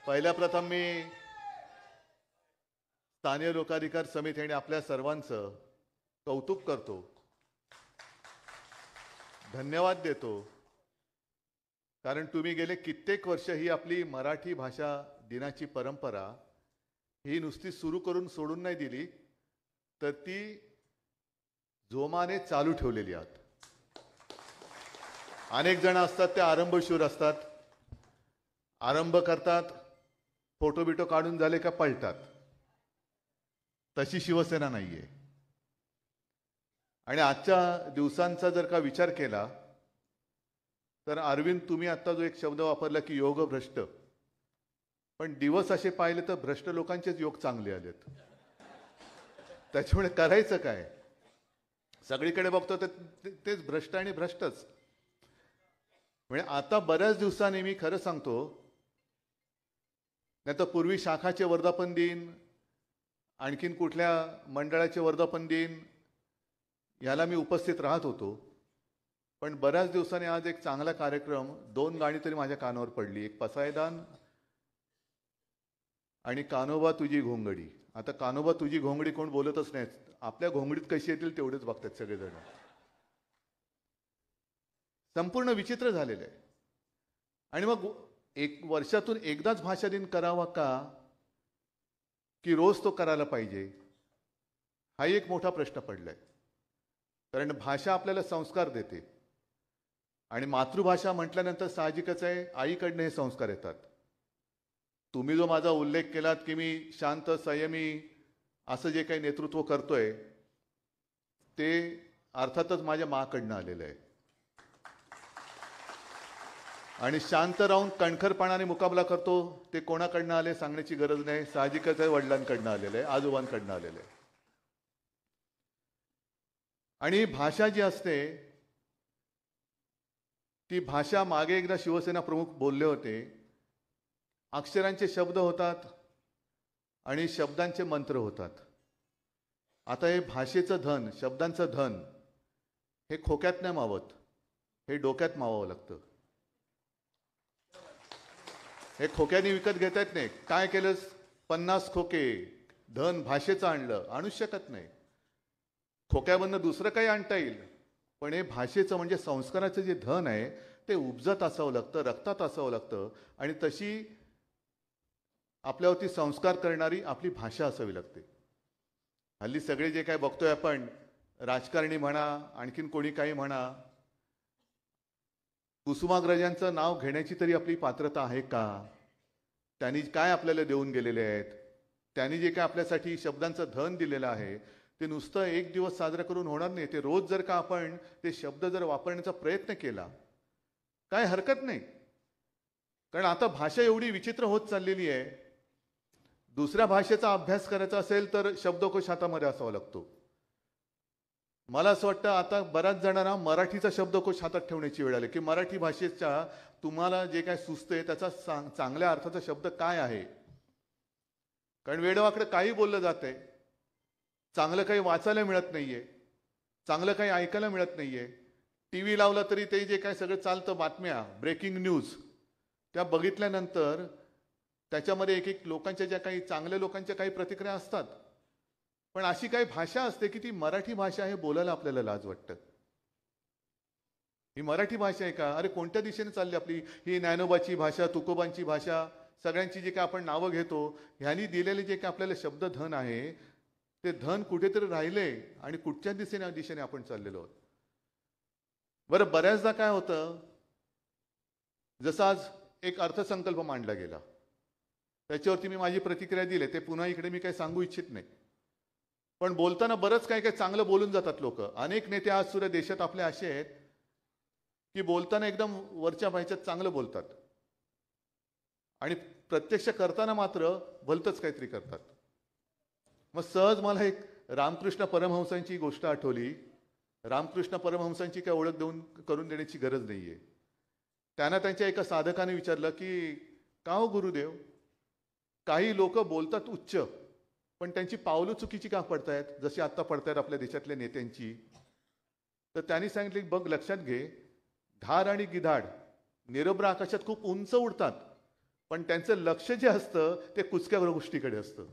पहिल्या प्रथम मी स्थानीय लोकाधिकार समिती आणि आपल्या सर्वांचं कौतुक करतो, धन्यवाद देतो. कारण तुम्ही गेले कित्येक वर्ष ही आपली मराठी भाषा दिनाची परंपरा ही नुसती सुरू करून सोडून नाही दिली, तर ती जोमाने चालू ठेवलेली आहात. अनेक जण असतात ते आरंभशूर असतात, आरंभ करतात, फोटो बिटो काढून झाले का पळतात. तशी शिवसेना नाहीये. आणि आजच्या दिवसांचा जर का विचार केला तर अरविंद, तुम्ही आता जो एक शब्द वापरला की योग भ्रष्ट, पण दिवस असे पाहिले तर भ्रष्ट लोकांचेच योग चांगले आलेत. त्याच्यामुळे करायचं काय? सगळीकडे बघतो तर तेच भ्रष्ट आणि भ्रष्टच. म्हणजे आता बऱ्याच दिवसांनी मी खरं सांगतो, नाही तर पूर्वी शाखाचे वर्धापन दिन, आणखीन कुठल्या मंडळाचे वर्धापन दिन याला मी उपस्थित राहत होतो. पण बऱ्याच दिवसांनी आज एक चांगला कार्यक्रम, 2 गाणी तरी माझ्या कानावर पडली. एक पसायदान आणि कान्होबा तुझी घोंगडी. आता कान्होबा तुझी घोंगडी कोण बोलतच नाही, आपल्या घोंगडीत कशी येतील तेवढेच बघतात सगळेजण. संपूर्ण विचित्र झालेलं आहे. आणि मग एक वर्षातून एकदाच भाषा दिन करावा का, की रोज तो करायला पाहिजे, हा एक मोठा प्रश्न पडलाय. कारण भाषा आपल्याला संस्कार देते आणि मातृभाषा म्हटल्यानंतर साहजिकच आहे आईकडनं हे संस्कार येतात. तुम्ही जो माझा उल्लेख केलात की मी शांत संयमी असं जे काही नेतृत्व करतोय ते अर्थातच माझ्या माकडनं आलेलं आहे. आणि शांत राहून कणखरपणाने मुकाबला करतो ते कोणाकडनं आले सांगण्याची गरज नाही, साहजिकच आहे वडिलांकडनं आलेलं आहे, आजोबांकडनं आलेलं आहे. आणि भाषा जी असते ती भाषा, मागे एकदा शिवसेना प्रमुख बोलले होते, अक्षरांचे शब्द होतात आणि शब्दांचे मंत्र होतात. आता हे भाषेचं धन, शब्दांचं धन हे खोक्यात नाही मावत, हे डोक्यात मावावं लागतं. हे खोक्याने विकत घेता येत नाही. काय केलंस, 50 खोके धन भाषेचं आणलं, आणू शकत नाही. खोक्यामधनं दुसरं काही आणता येईल, पण हे भाषेचं म्हणजे संस्काराचं जे धन आहे ते उपजत असावं लागतं, रक्तात असावं लागतं. आणि तशी आपल्यावरती संस्कार करणारी आपली भाषा असावी लागते. हल्ली सगळे जे काय बघतोय आपण, राजकारणी म्हणा, आणखीन कोणी काही म्हणा, कुसुमाग्रजांचं नाव घेण्याची तरी आपली पात्रता आहे का? त्यांनी काय आपल्याला देऊन गेलेले आहेत, त्यांनी जे काय आपल्यासाठी शब्दांचं धन दिलेलं आहे ते नुसतं एक दिवस साजरा करून होणार नाही. ते रोज जर का आपण ते शब्द जर वापरण्याचा प्रयत्न केला काय हरकत नाही. कारण आता भाषा एवढी विचित्र होत चाललेली आहे. दुसऱ्या भाषेचा अभ्यास करायचा असेल तर शब्दकोश हातामध्ये असावा लागतो. मला असं वाटतं आता बऱ्याच जणांना मराठीचा शब्दकोश हातात ठेवण्याची वेळ आली की मराठी भाषेच्या तुम्हाला जे काय सुचतंय त्याचा चांगल्या अर्थाचा शब्द काय आहे. कारण वेडवाकडे काही बोललं जातंय, चांगलं काही वाचायला मिळत नाहीये, चांगलं काही ऐकायला मिळत नाहीये. टीव्ही लावला तरी ते जे काय सगळं चालतं, बातम्या, ब्रेकिंग न्यूज, त्या बघितल्यानंतर त्याच्यामध्ये एक एक लोकांच्या ज्या काही चांगल्या लोकांच्या काही प्रतिक्रिया असतात, पण अशी काही भाषा असते की ती मराठी भाषा आहे, बोलायला आपल्याला लाज वाटतं. ही मराठी भाषा आहे का? अरे कोणत्या दिशेने चालली आपली ही ज्ञानोबाची भाषा, तुकोबांची भाषा, सगळ्यांची जी काय आपण नावं घेतो, ह्यांनी दिलेले जे काय आपल्याला शब्दधन आहे ते धन कुठेतरी राहिले आणि कुठच्या दिशेने आपण चाललेलो आहोत. बरं, बऱ्याचदा काय होतं, जसं आज एक अर्थसंकल्प मांडला गेला, त्याच्यावरती मी माझी प्रतिक्रिया दिली, ते पुन्हा इकडे मी काही सांगू इच्छित नाही. पण बोलताना बरंच काय काय चांगलं बोलून जातात लोक. अनेक नेते आज सुद्धा देशात आपले असे आहेत की बोलताना एकदम वरच्या भाषेत चांगलं बोलतात आणि प्रत्यक्ष करताना मात्र भलतंच काहीतरी करतात. मग सहज मला एक रामकृष्ण परमहंसांची गोष्ट आठवली. रामकृष्ण परमहंसांची काय ओळख करून देण्याची गरज नाहीये. त्यांना त्यांच्या एका साधकाने विचारलं की का हो गुरुदेव, काही लोक बोलतात उच्च पण त्यांची पावलं चुकीची का पडतायत, जशी आत्ता पडतायत आपल्या देशातल्या नेत्यांची. तर त्यांनी सांगितले, बघ लक्षात घे, घार आणि गिधाड निरभ्र आकाशात खूप उंच उडतात, पण त्यांचं लक्ष जे असतं ते कुचक्या गोष्टीकडे असतं.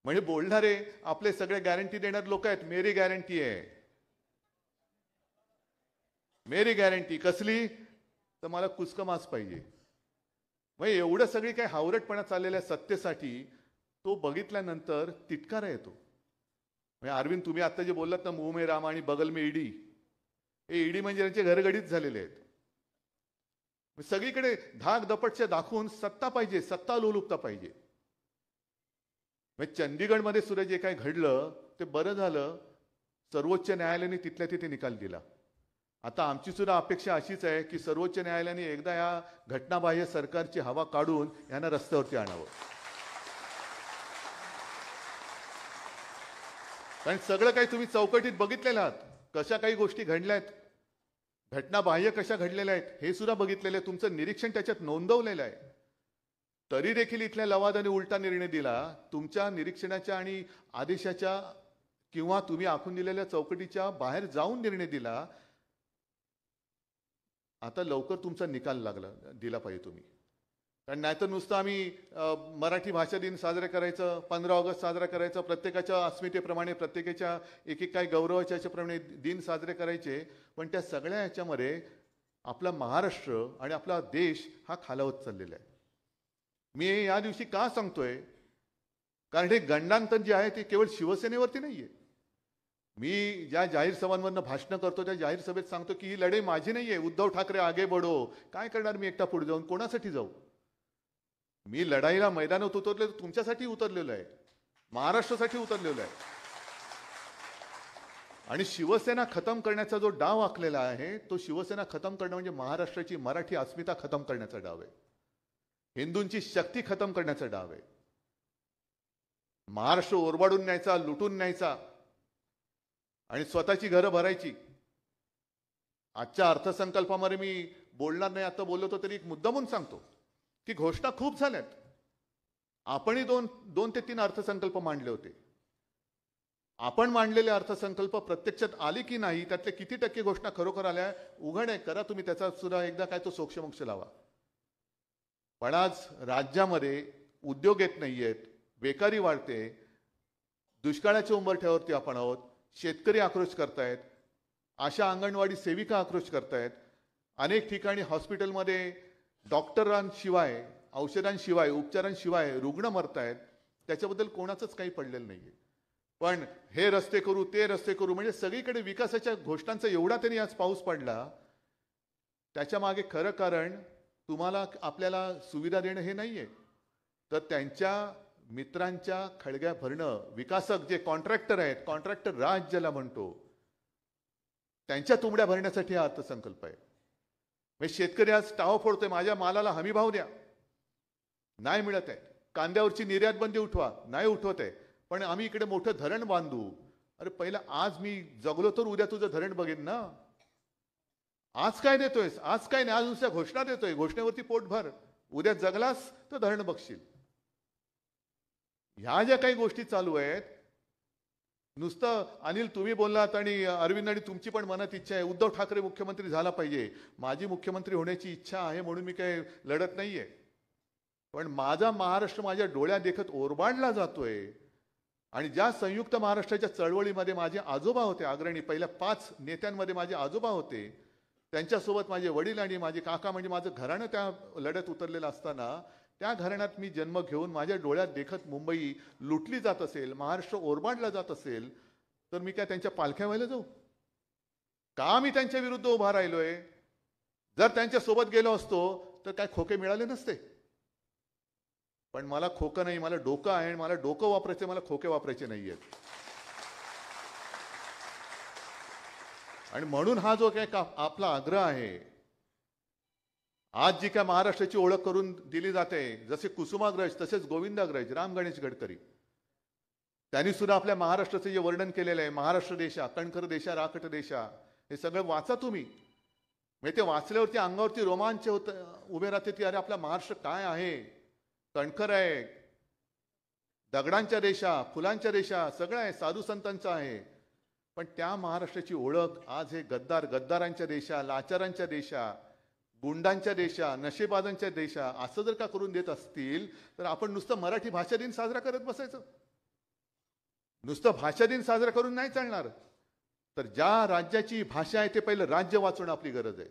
म्हणजे बोलणारे आपले सगळे गॅरंटी देणारे लोक आहेत. मेरी गॅरंटी आहे, मेरी गॅरंटी कसली, तर मला कुचकं मास पाहिजे. म्हणजे एवढं सगळी काही हावरटपणा चाललेल्या सत्तेसाठी तो बघितल्यानंतर तिटकारा येतो. म्हणजे अरविंद, तुम्ही आता जे बोललात ना, मुंह में राम आणि बगल में ईडी, हे ईडी म्हणजे त्यांचे घरगडीत झालेले आहेत. सगळीकडे धाक दपटचे दाखवून सत्ता पाहिजे, सत्ता लोलुपता पाहिजे. म्हणजे चंदीगडमध्ये सुद्धा जे काही घडलं ते बरं झालं, सर्वोच्च न्यायालयाने तिथल्या तिथे निकाल दिला. आता आमची सुद्धा अपेक्षा अशीच आहे की सर्वोच्च न्यायालयाने एकदा या घटनाबाह्य सरकारची हवा काढून यांना रस्त्यावरती आणावं. कारण सगळं काही तुम्ही चौकटीत बघितलेलं आहात, कशा काही गोष्टी घडल्यात, घटनाबाह्य कशा घडलेल्या आहेत हे सुद्धा बघितलेलं आहे. तुमचं निरीक्षण त्याच्यात नोंदवलेलं आहे. तरी देखील इथल्या लवादाने उलटा निर्णय दिला. तुमच्या निरीक्षणाच्या आणि आदेशाच्या किंवा तुम्ही आखून दिलेल्या चौकटीच्या बाहेर जाऊन निर्णय दिला. आता लवकर तुमचा निकाल दिला पाहिजे तुम्ही. कारण नाहीतर नुसतं आम्ही मराठी भाषा दिन साजरा करायचं, 15 ऑगस्ट साजरा करायचं, प्रत्येकाच्या अस्मितेप्रमाणे प्रत्येकाच्या एक एक काही गौरवाच्या याच्याप्रमाणे दिन साजरे करायचे. पण त्या सगळ्या याच्यामध्ये आपला महाराष्ट्र आणि आपला देश हा खालावत चाललेला आहे. मी या दिवशी का सांगतोय, कारण हे गंडांतर जे आहे ते केवळ शिवसेनेवरती नाहीये. मी ज्या जाहीर सभांवरनं भाषणं करतो त्या जाहीर सभेत सांगतो की ही लढाई माझी नाहीये. उद्धव ठाकरे आगे बढो. काय करणार मी एकटा पुढे जाऊन, कोणासाठी जाऊ? मी लढाईला मैदानात उतरलेलो तुमच्यासाठी उतरलेलो आहे, महाराष्ट्रासाठी उतरलेलो आहे. आणि शिवसेना खतम करण्याचा जो डाव आखलेला आहे तो शिवसेना खतम करणं म्हणजे महाराष्ट्राची मराठी अस्मिता खतम करण्याचा डाव आहे, हिंदूंची शक्ती खतम करण्याचा डाव आहे. महाराष्ट्र ओरबाडून न्यायचा, लुटून न्यायचा आणि स्वतःची घरं भरायची. आजच्या अर्थसंकल्पामध्ये मी बोलणार नाही, आता बोललो तरी एक मुद्दा म्हणून सांगतो की घोषणा खूप झाल्यात. आपणही दोन ते तीन अर्थसंकल्प मांडले होते. आपण मांडलेले अर्थसंकल्प प्रत्यक्षात आले की नाही, त्यातले किती टक्के घोषणा खरोखर आल्या उघड आहे. करा तुम्ही त्याचा सुद्धा एकदा काय तो सोक्षमोक्ष लावा. पण आज राज्यामध्ये उद्योग येत नाहीयेत, बेकारी वाढते, दुष्काळाच्या उंबरठ्यावरती आपण आहोत. शेतकरी आक्रोश करतायत, आशा अंगणवाडी सेविका आक्रोश करतायत. अनेक ठिकाणी हॉस्पिटलमध्ये डॉक्टरांशिवाय, औषधांशिवाय, उपचारांशिवाय रुग्ण मरतायत. त्याच्याबद्दल कोणाचंच काही पडलेलं नाहीये. पण हे रस्ते करू, ते रस्ते करू, म्हणजे सगळीकडे विकासाच्या घोषणांचा एवढा तरी आज पाऊस पडला. त्याच्या मागे खरं कारण तुम्हाला आपल्याला सुविधा देणं हे नाहीये, तर त्यांच्या मित्रांच्या खळग्या भरणं. विकासक जे कॉन्ट्रॅक्टर आहेत, कॉन्ट्रॅक्टर राज ज्याला म्हणतो, त्यांच्या तुंबड्या भरण्यासाठी हा अर्थसंकल्प आहे. म्हणजे शेतकरी आज टाव फोडतोय, माझ्या मालाला हमी भाव द्या, नाही मिळत आहे. कांद्यावरची निर्यात बंदी उठवा, नाही उठवत आहे. पण आम्ही इकडे मोठं धरण बांधू. अरे पहिला आज मी जगलो तर उद्या तुझं धरण बघेन ना. आज काय देतोयस? आज काय नाही, आज नुसत्या घोषणा देतोय. घोषणेवरती पोट भर, उद्या जगलास तर धरण बघशील. ह्या ज्या काही गोष्टी चालू आहेत, नुसतं अनिल तुम्ही बोललात आणि अरविंद आणि तुमची पण मनात इच्छा आहे उद्धव ठाकरे मुख्यमंत्री झाला पाहिजे. माझी मुख्यमंत्री होण्याची इच्छा आहे म्हणून मी काही लढत नाहीये. पण माझा महाराष्ट्र माझ्या डोळ्यात देखत ओरबाडला जातोय. आणि ज्या संयुक्त महाराष्ट्राच्या चळवळीमध्ये माझे आजोबा होते अग्रणी, पहिल्या 5 नेत्यांमध्ये माझे आजोबा होते, त्यांच्यासोबत माझे वडील आणि माझे काका, म्हणजे माझं घराणं त्या लढ्यात उतरलेलं असताना त्या घराण्यात मी जन्म घेऊन माझ्या डोळ्यात देखत मुंबई लुटली जात असेल, महाराष्ट्र ओरबाडला जात असेल, तर मी काय त्यांच्या पालख्या व्हायला जाऊ का? मी त्यांच्या विरुद्ध उभा राहिलोय. जर त्यांच्या सोबत गेलो असतो तर काय खोके मिळाले नसते. पण मला खोकं नाही, मला डोकं आहे. मला डोकं वापरायचं, मला खोके वापरायचे नाहीयेत. आणि म्हणून हा जो काय आपला आग्रह आहे, आज जी काय महाराष्ट्राची ओळख करून दिली जाते, जसे कुसुमाग्रज तसेच गोविंदाग्रज, राम गणेश गडकरी, त्यांनी सुद्धा आपल्या महाराष्ट्राचे जे वर्णन केलेलं आहे, महाराष्ट्र देशा, कणखर देशा, राखट देशा, हे सगळं वाचा तुम्ही. म्हणजे ते वाचल्यावरती अंगावरती रोमांच उभे राहते की अरे आपला महाराष्ट्र काय आहे, कणखर आहे, दगडांच्या रेषा, फुलांच्या रेषा, सगळं आहे, साधू संतांचं आहे. पण त्या महाराष्ट्राची ओळख आज हे गद्दारांच्या रेषा, लाचारांच्या रेषा, गुंडांच्या देशा, नशेबाजांच्या देशा असं जर का करून देत असतील तर आपण नुसतं मराठी भाषा दिन साजरा करत बसायचं? नुसतं भाषा दिन साजरा करून नाही चालणार. तर ज्या राज्याची भाषा आहे ते पहिलं राज्य वाचवणं आपली गरज आहे.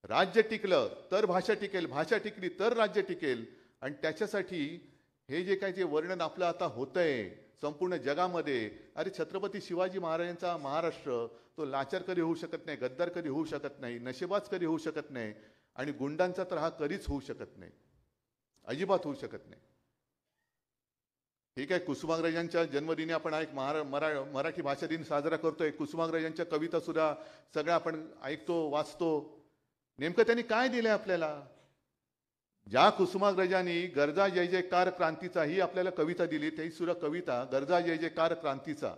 राज्य टिकलं तर भाषा टिकेल, भाषा टिकली तर राज्य टिकेल. आणि त्याच्यासाठी हे जे काही जे वर्णन आपलं आता होतंय संपूर्ण जगामध्ये, अरे छत्रपती शिवाजी महाराजांचा महाराष्ट्र तो लाचार कधी होऊ शकत नाही, गद्दार कधी होऊ शकत नाही, नशेबाज कधी होऊ शकत नाही, आणि गुंडांचा तर हा कधीच होऊ शकत नाही, अजिबात होऊ शकत नाही. ठीक आहे, कुसुमाग्रजांच्या जन्मदिनी आपण एक मराठी भाषा दिन साजरा करतोय. कुसुमाग्रजांच्या कविता सुद्धा सगळ्या आपण ऐकतो, वाचतो. नेमकं त्यांनी काय दिलंय आपल्याला? ज्या कुसुमाग्रजांनी गरजा जय जयकार क्रांतीचा ही आपल्याला कविता दिली, ती सुद्धा कविता गरजा जय जयकार क्रांतीचा.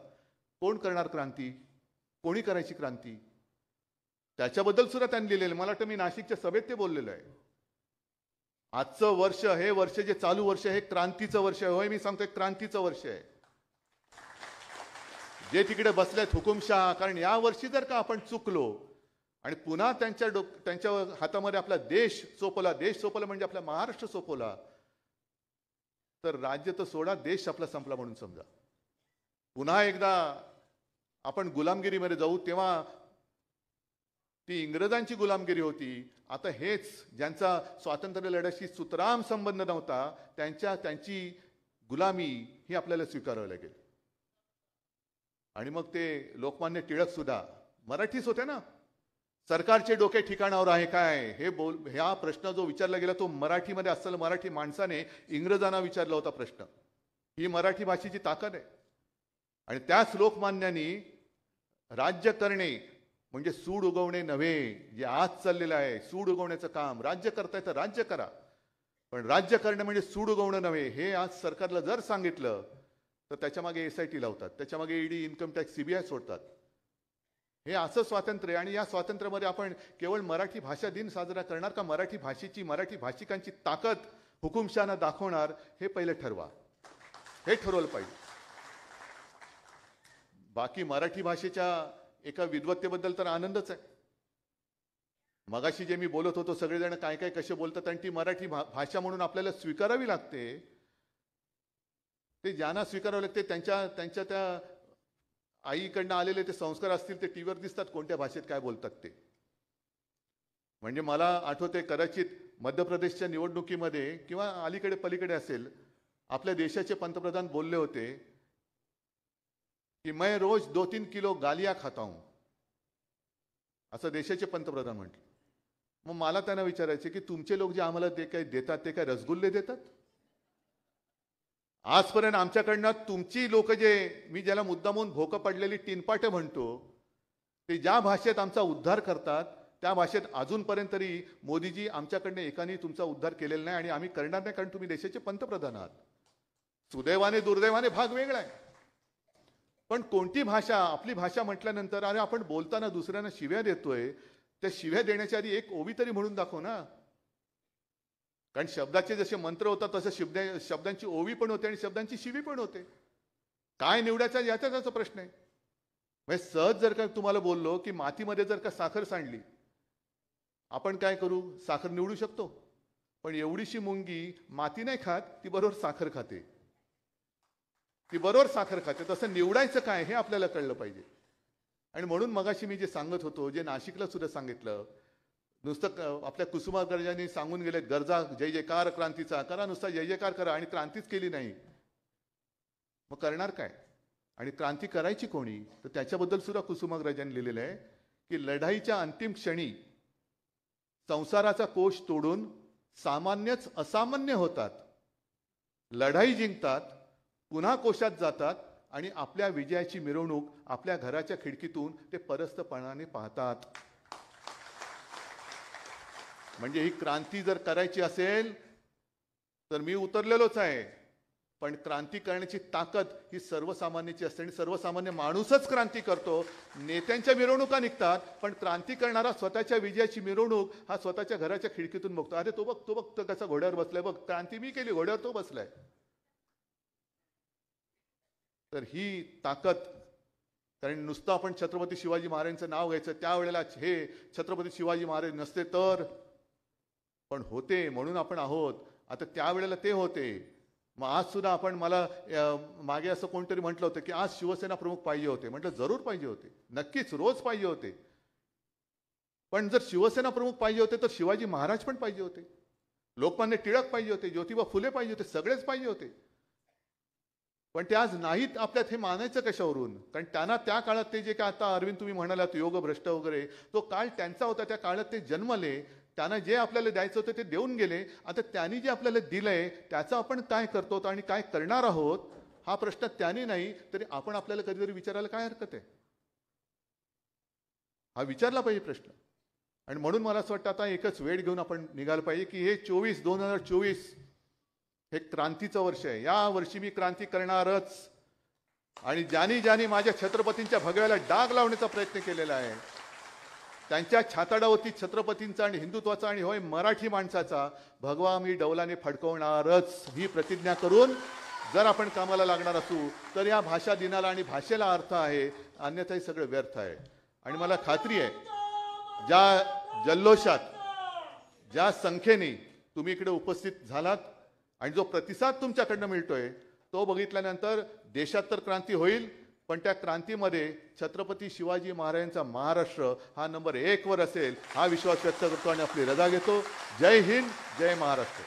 कोण करणार क्रांती? कोणी करायची क्रांती? त्याच्याबद्दल सुद्धा त्यांनी लिहिलेलं. मला वाटतं मी नाशिकच्या सभेत ते बोललेलं आहे. आजचं वर्ष, हे वर्ष जे चालू वर्ष हे क्रांतीचं वर्ष आहे. होय, मी सांगतोय क्रांतीचं वर्ष आहे. जे तिकडे बसलेत हुकुमशाह, कारण या वर्षी जर का आपण चुकलो आणि पुन्हा त्यांच्या हातामध्ये आपला देश सोपवला, देश सोपवला म्हणजे आपला महाराष्ट्र सोपवला, तर राज्य तर सोडा, देश आपला संपला म्हणून समजा. पुन्हा एकदा आपण गुलामगिरीमध्ये जाऊ. तेव्हा ती इंग्रजांची गुलामगिरी होती. आता हेच ज्यांचा स्वातंत्र्य लढ्याशी सुतराम संबंध नव्हता, त्यांची गुलामी ही आपल्याला स्वीकारावी लागेल. आणि मग ते लोकमान्य टिळक सुद्धा मराठीच होते ना. सरकारचे डोके ठिकाणावर आहे काय, ह्या प्रश्न जो विचारला गेला तो मराठीमध्ये असलेला मराठी माणसाने इंग्रजांना विचारला होता प्रश्न. ही मराठी भाषेची ताकद आहे. आणि त्याच लोकमान्यांनी राज्य करणे म्हणजे सूड उगवणे नव्हे, जे आज चाललेलं आहे सूड उगवण्याचं काम. राज्य करताय तर राज्य करा, पण राज्य करणे म्हणजे सूड उगवणं नव्हे, हे आज सरकारला जर सांगितलं तर त्याच्यामागे SIT लावतात, त्याच्यामागे ED, इन्कम टॅक्स, CBI सोडतात. हे असं स्वातंत्र्य आहे. आणि या स्वातंत्र्यामध्ये आपण केवळ मराठी भाषा दिन साजरा करणार का मराठी भाषेची, मराठी भाषिकांची ताकद हुकुमशहांना दाखवणार? हे पहिले ठरवा. हे ठरवलं पाहिजे. बाकी मराठी भाषेच्या एका विद्वत्तेबद्दल तर आनंदच आहे. मगाशी जे मी बोलत होतो, सगळेजण काय काय कसे बोलतात आणि ती मराठी भाषा म्हणून आपल्याला स्वीकारावी लागते. ते ज्यांना स्वीकारावं लागते त्यांच्या त्या आईकडनं आलेले ते संस्कार असतील, ते टीव्हीवर दिसतात कोणत्या भाषेत काय बोलतात ते. म्हणजे मला आठवते, कदाचित मध्य प्रदेशच्या निवडणुकीमध्ये किंवा अलीकडे पलीकडे असेल, आपल्या देशाचे पंतप्रधान बोलले होते की मैं रोज 2-3 किलो गालिया खाता हूं, असं देशाचे पंतप्रधान म्हटले. मग मला त्यांना विचारायचे की तुमचे लोक जे आम्हाला ते काही देतात ते काय रसगुल्ले देतात? आजपर्यंत आमच्याकडनं तुमची लोक जे, मी ज्याला मुद्दामून भोकं पडलेली टिनपाटे म्हणतो, ते ज्या भाषेत आमचा उद्धार करतात त्या भाषेत अजूनपर्यंत तरी मोदीजी आमच्याकडनं एकाने तुमचा उद्धार केलेला नाही, आणि आम्ही करणार नाही, कारण तुम्ही देशाचे पंतप्रधान आहात. सुदैवाने दुर्दैवाने भाग वेगळा आहे. पण कोणती भाषा, आपली भाषा म्हटल्यानंतर अरे आपण बोलताना दुसऱ्यांना शिव्या देतोय, त्या शिव्या देण्याच्या आधी एक ओवी तरी म्हणून दाखव ना. कारण शब्दाचे जसे मंत्र होतात तसे शब्दांची ओवी पण होते आणि शब्दांची शिवी पण होते. काय निवडायचा याचाच प्रश्न आहे. म्हणजे सहज जर का तुम्हाला बोललो की मातीमध्ये जर का साखर सांडली, आपण काय करू? साखर निवडू शकतो, पण एवढीशी मुंगी माती नाही खात, ती बरोबर साखर खाते, ती बरोबर साखर खाते. तसं निवडायचं काय हे आपल्याला कळलं पाहिजे. आणि म्हणून मगाशी मी जे सांगत होतो, जे नाशिकला सुद्धा सांगितलं, नुसतं आपल्या कुसुमाग्रजांनी सांगून गेलेत गरजा जय जयकार क्रांतीचा करा, नुसता जय जयकार करा आणि क्रांतीच केली नाही, मग करणार काय? आणि क्रांती करायची कोणी? तर त्याच्याबद्दल सुद्धा कुसुमाग्रजांनी लिहिलेलं आहे की लढाईच्या अंतिम क्षणी संसाराचा कोश तोडून सामान्यच असामान्य होतात, लढाई जिंकतात, पुन्हा कोशात जातात आणि आपल्या विजयाची मिरवणूक आपल्या घराच्या खिडकीतून ते परस्तपणाने पाहतात. म्हणजे ही क्रांती जर करायची असेल तर मी उतरलेलोच आहे, पण क्रांती करण्याची ताकद ही सर्वसामान्याची असते आणि सर्वसामान्य माणूसच क्रांती करतो. नेत्यांच्या मिरवणुका निघतात, पण क्रांती करणारा स्वतःच्या विजयाची मिरवणूक हा स्वतःच्या घराच्या खिडकीतून बघतो. अरे तो बघ तो कसा घोड्यावर बसलाय, बघ क्रांती मी केली, घोड्यावर तो बसलाय. तर ही ताकद, कारण नुसतं आपण छत्रपती शिवाजी महाराजांचं नाव घ्यायचं, त्यावेळेला हे छत्रपती शिवाजी महाराज नसते तर पण होते म्हणून आपण आहोत. आता त्यावेळेला ते होते. मग आज सुद्धा आपण मला मागे असं कोणतरी म्हटलं होतं की आज शिवसेना प्रमुख पाहिजे होते. म्हटलं जरूर पाहिजे होते, नक्कीच रोज पाहिजे होते. पण जर शिवसेना प्रमुख पाहिजे होते तर शिवाजी महाराज पण पाहिजे होते, लोकमान्य टिळक पाहिजे होते, ज्योतिबा फुले पाहिजे होते, सगळेच पाहिजे होते. पण ते आज नाहीत. आपल्यात हे मानायचं कशावरून? कारण त्यांना त्या काळात ते जे काय आता अरविंद तुम्ही म्हणालात योगभ्रष्ट वगैरे, तो काळ त्यांचा होता. त्या काळात ते जन्मले, त्यांना जे आपल्याला द्यायचं होतं ते देऊन गेले. आता त्यांनी जे आपल्याला दिलंय त्याचं आपण काय करतो आणि काय करणार आहोत हा प्रश्न त्यांनी नाही तरी आपण आपल्याला कधीतरी विचारायला काय हरकत आहे? हा विचारला पाहिजे प्रश्न. आणि म्हणून मला असं वाटतं आता एकच वेळ घेऊन आपण निघालं पाहिजे की हे 2024 हे क्रांतीचं वर्ष आहे. या वर्षी मी क्रांती करणारच. आणि ज्यांनी ज्यांनी माझ्या छत्रपतींच्या भगव्याला डाग लावण्याचा प्रयत्न केलेला आहे, त्यांच्या छाताडावरती छत्रपतींचा आणि हिंदुत्वाचा आणि होय मराठी माणसाचा भगवा मी डौलाने फडकवणारच ही प्रतिज्ञा करून जर आपण कामाला लागणार असू तर या भाषा दिनाला आणि भाषेला अर्थ आहे, अन्यथा हे सगळं व्यर्थ आहे. आणि मला खात्री आहे ज्या जल्लोषात ज्या संख्येने तुम्ही इकडे उपस्थित झालात आणि जो प्रतिसाद तुमच्याकडनं मिळतोय तो बघितल्यानंतर देशात तर क्रांती होईल, पण त्या क्रांतीमध्ये छत्रपती शिवाजी महाराजांचा महाराष्ट्र हा नंबर 1 वर असेल हा विश्वास व्यक्त करतो आणि आपली रजा घेतो. जय हिंद, जय महाराष्ट्र.